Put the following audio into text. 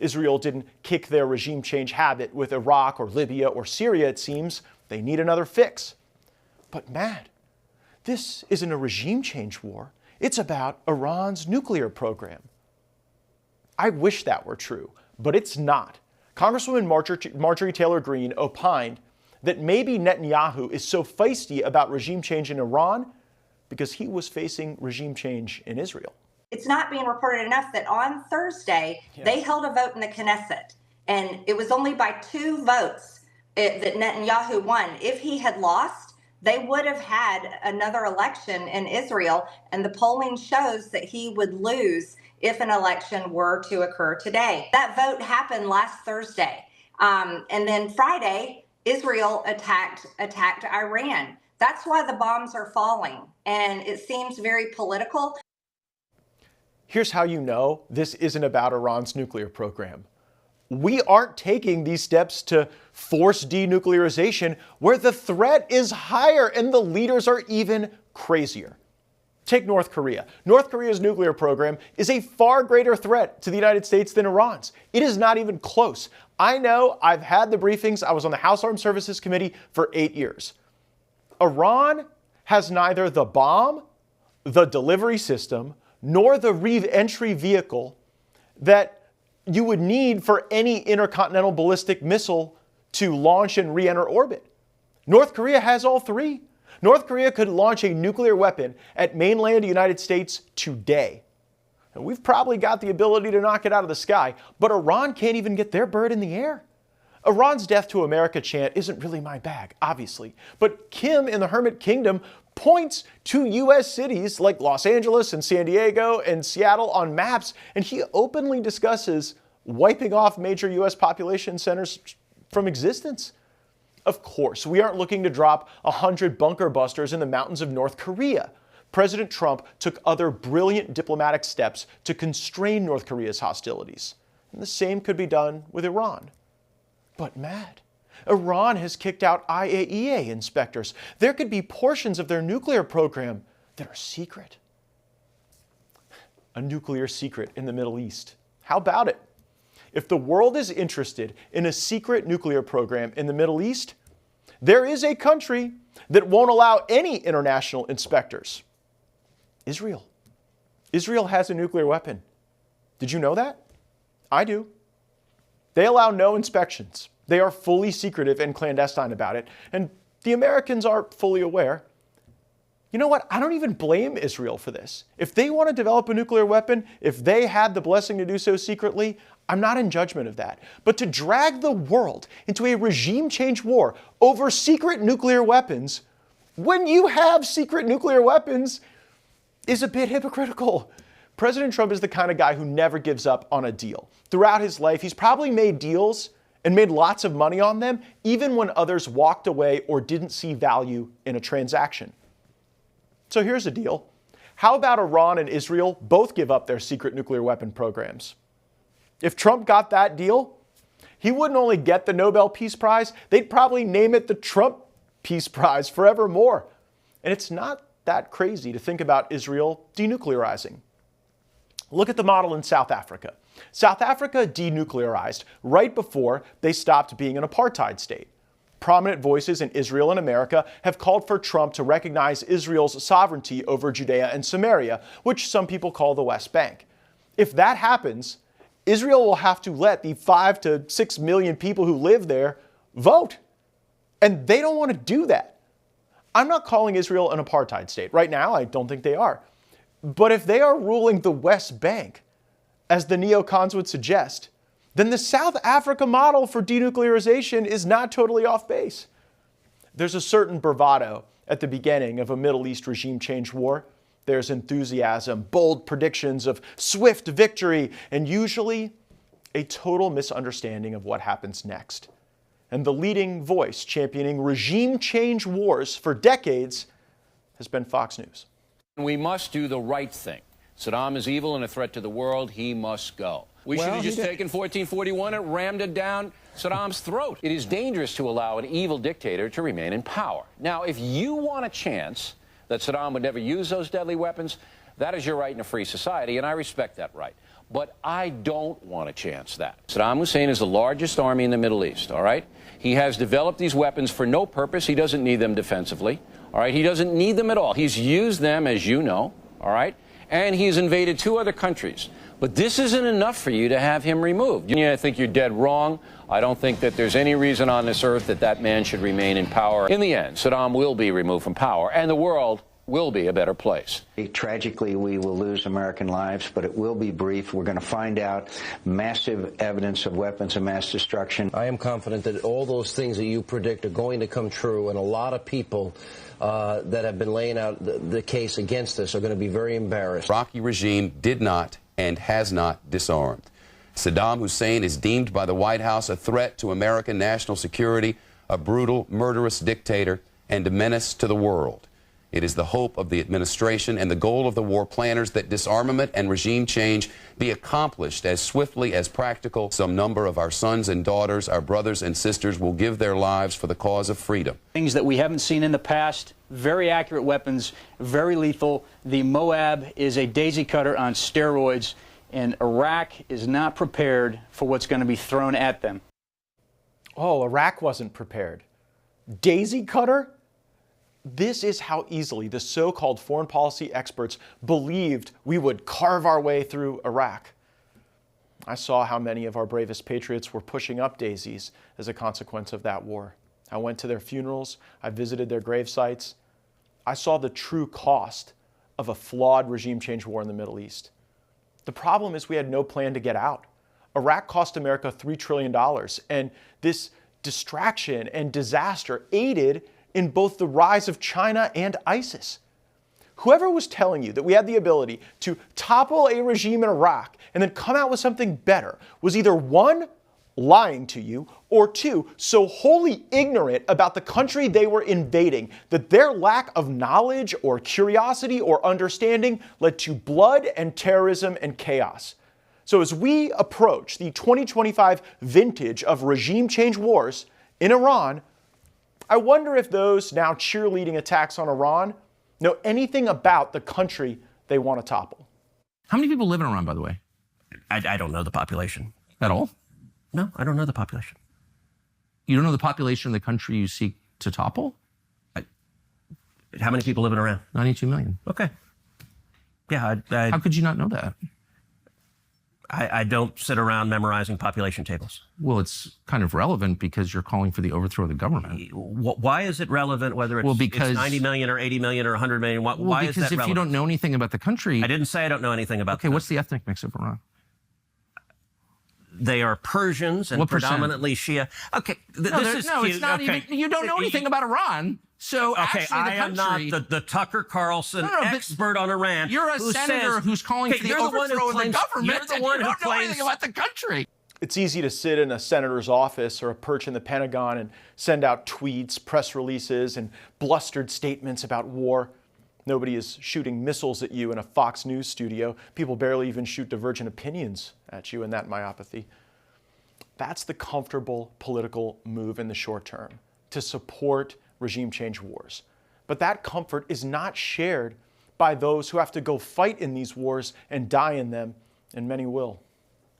Israel didn't kick their regime change habit with Iraq or Libya or Syria, it seems. They need another fix. But Matt, this isn't a regime change war. It's about Iran's nuclear program. I wish that were true, but it's not. Congresswoman Marjorie Taylor Greene opined that maybe Netanyahu is so feisty about regime change in Iran because he was facing regime change in Israel. It's not being reported enough that on Thursday, they held a vote in the Knesset, and it was only by 2 votes that Netanyahu won. If he had lost, they would have had another election in Israel, and the polling shows that he would lose if an election were to occur today. That vote happened last Thursday. And then Friday, Israel attacked Iran. That's why the bombs are falling, and it seems very political. Here's how you know this isn't about Iran's nuclear program. We aren't taking these steps to force denuclearization where the threat is higher and the leaders are even crazier. Take North Korea. North Korea's nuclear program is a far greater threat to the United States than Iran's. It is not even close. I know, I've had the briefings. I was on the House Armed Services Committee for 8 years. Iran has neither the bomb, the delivery system, nor the re-entry vehicle that you would need for any intercontinental ballistic missile to launch and re-enter orbit. North Korea has all 3. North Korea could launch a nuclear weapon at mainland United States today. And we've probably got the ability to knock it out of the sky, but Iran can't even get their bird in the air. Iran's Death to America chant isn't really my bag, obviously, but Kim in the Hermit Kingdom points to U.S. cities like Los Angeles and San Diego and Seattle on maps, and he openly discusses wiping off major U.S. population centers from existence. Of course, we aren't looking to drop 100 bunker busters in the mountains of North Korea. President Trump took other brilliant diplomatic steps to constrain North Korea's hostilities. And the same could be done with Iran. But Matt, Iran has kicked out IAEA inspectors. There could be portions of their nuclear program that are secret. A nuclear secret in the Middle East. How about it? If the world is interested in a secret nuclear program in the Middle East, there is a country that won't allow any international inspectors. Israel. Israel has a nuclear weapon. Did you know that? I do. They allow no inspections. They are fully secretive and clandestine about it, and the Americans are fully aware. You know what? I don't even blame Israel for this. If they want to develop a nuclear weapon, if they had the blessing to do so secretly, I'm not in judgment of that. But to drag the world into a regime change war over secret nuclear weapons, when you have secret nuclear weapons, is a bit hypocritical. President Trump is the kind of guy who never gives up on a deal. Throughout his life, he's probably made deals and made lots of money on them, even when others walked away or didn't see value in a transaction. So here's a deal. How about Iran and Israel both give up their secret nuclear weapon programs? If Trump got that deal, he wouldn't only get the Nobel Peace Prize, they'd probably name it the Trump Peace Prize forevermore. And it's not that crazy to think about Israel denuclearizing. Look at the model in South Africa. South Africa denuclearized right before they stopped being an apartheid state. Prominent voices in Israel and America have called for Trump to recognize Israel's sovereignty over Judea and Samaria, which some people call the West Bank. If that happens, Israel will have to let the 5 to 6 million people who live there vote. And they don't want to do that. I'm not calling Israel an apartheid state. Right now, I don't think they are. But if they are ruling the West Bank, as the neocons would suggest, then the South Africa model for denuclearization is not totally off base. There's a certain bravado at the beginning of a Middle East regime change war. There's enthusiasm, bold predictions of swift victory, and usually a total misunderstanding of what happens next. And the leading voice championing regime change wars for decades has been Fox News. We must do the right thing. Saddam is evil and a threat to the world. He must go. We should have just taken 1441 and rammed it down Saddam's throat. It is dangerous to allow an evil dictator to remain in power. Now, if you want a chance that Saddam would never use those deadly weapons, that is your right in a free society, and I respect that right. But I don't want to chance that. Saddam Hussein is the largest army in the Middle East, all right? He has developed these weapons for no purpose. He doesn't need them defensively, all right? He doesn't need them at all. He's used them, as you know, all right? And he's invaded 2 other countries. But this isn't enough for you to have him removed. I think you're dead wrong. I don't think that there's any reason on this earth that that man should remain in power. In the end, Saddam will be removed from power, and the world will be a better place. Tragically, we will lose American lives, but it will be brief. We're going to find out massive evidence of weapons of mass destruction. I am confident that all those things that you predict are going to come true, and a lot of people that have been laying out the case against us are going to be very embarrassed. The Iraqi regime did not and has not disarmed. Saddam Hussein is deemed by the White House a threat to American national security, a brutal, murderous dictator, and a menace to the world. It is the hope of the administration and the goal of the war planners that disarmament and regime change be accomplished as swiftly as practical. Some number of our sons and daughters, our brothers and sisters, will give their lives for the cause of freedom. Things that we haven't seen in the past, very accurate weapons, very lethal. The Moab is a daisy cutter on steroids, and Iraq is not prepared for what's going to be thrown at them. Oh, Iraq wasn't prepared. Daisy cutter? This is how easily the so-called foreign policy experts believed we would carve our way through Iraq. I saw how many of our bravest patriots were pushing up daisies as a consequence of that war. I went to their funerals. I visited their grave sites. I saw the true cost of a flawed regime change war in the Middle East. The problem is we had no plan to get out. Iraq cost America $3 trillion, and this distraction and disaster aided in both the rise of China and ISIS. Whoever was telling you that we had the ability to topple a regime in Iraq and then come out with something better was either 1, lying to you, or 2, so wholly ignorant about the country they were invading that their lack of knowledge or curiosity or understanding led to blood and terrorism and chaos. So as we approach the 2025 vintage of regime change wars in Iran, I wonder if those now cheerleading attacks on Iran know anything about the country they want to topple. How many people live in Iran, by the way? I don't know the population. At all? No, I don't know the population. You don't know the population of the country you seek to topple? How many people live in Iran? 92 million. Okay. Yeah, How could you not know that? I don't sit around memorizing population tables. Well, it's kind of relevant because you're calling for the overthrow of the government. Why is it relevant whether it's 90 million or 80 million or 100 million? Why is that relevant? Because if you don't know anything about the country... I didn't say I don't know anything about Okay, what's the ethnic mix of Iran? They are Persians and What predominantly Shia. Okay, this is no, cute. it's not Okay. even... You don't know anything about Iran. So Okay, actually, I am not the Tucker Carlson expert on Iran. You're a senator who's calling for the overthrow of the government. You're the one who don't know claims anything about the country. It's easy to sit in a senator's office or a perch in the Pentagon and send out tweets, press releases, and blustered statements about war. Nobody is shooting missiles at you in a Fox News studio. People barely even shoot divergent opinions at you in that myopathy. That's the comfortable political move in the short term, to support regime change wars. But that comfort is not shared by those who have to go fight in these wars and die in them, and many will.